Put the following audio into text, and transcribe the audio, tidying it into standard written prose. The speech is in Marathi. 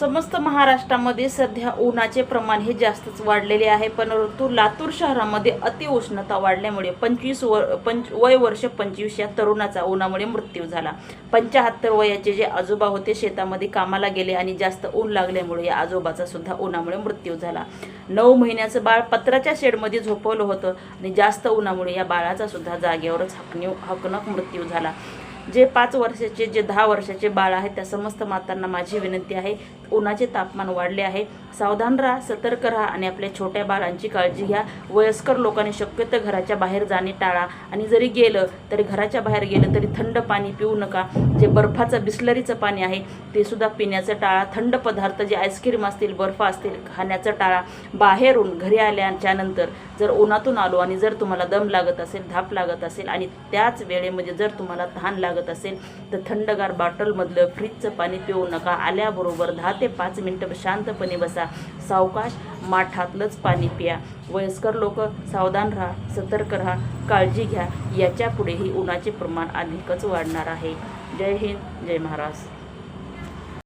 समस्त महाराष्ट्रामध्ये सध्या उन्हाचे प्रमाण हे जास्तच वाढलेले आहे, परंतु लातूर शहरामध्ये अतिउष्णता वाढल्यामुळे वय वर्ष 25 या तरुणाचा उन्हामुळे मृत्यू झाला। 75 वयाचे जे आजोबा होते शेतामध्ये कामाला गेले आणि जास्त ऊन लागल्यामुळे या आजोबाचा सुद्धा उन्हामुळे मृत्यू झाला। 9 महिन्याचं बाळ पत्राच्या शेडमध्ये झोपवलं होतं आणि जास्त उन्हामुळे या बाळाचा सुद्धा जागेवरच हकनक मृत्यू झाला। जे 5 वर्षाचे जे 10 वर्षाचे बाळ आहे त्या समस्त मातांना माझी विनंती आहे, उन्हाचे तापमान वाढले आहे, सावधान राहा, सतर्क राहा आणि आपल्या छोट्या बाळांची काळजी घ्या। वयस्कर लोकांनी शक्यतो घराच्या बाहेर जाणे टाळा आणि जरी गेलं तरी घराच्या बाहेर गेलं तरी थंड पाणी पिऊ नका। जे बर्फाचं बिस्लरीचं पाणी आहे ते सुद्धा पिण्याचं टाळा। थंड पदार्थ जे आईस्क्रीम असतील, बर्फ असतील खाण्याचं टाळा। बाहेरून घरी आल्याच्या नंतर जर उन्हातून आलो आणि जर तुम्हाला दम लागत असेल, धाप लागत असेल आणि त्याच वेळेमध्ये जर तुम्हाला तहान लागत असेल तर थंडगार बॉटलमधलं फ्रीजचं पाणी पिऊ नका। आल्याबरोबर 10 ते 5 मिनिटं शांतपणे बसा, सावकाश माठातलंच पाणी पिया। वयस्कर लोक सावधान राहा, सतर्क राहा, काळजी घ्या। याच्या पुढेही उन्हाचे प्रमाण अधिकच वाढणार आहे। जय हिंद, जय महाराष्ट्र।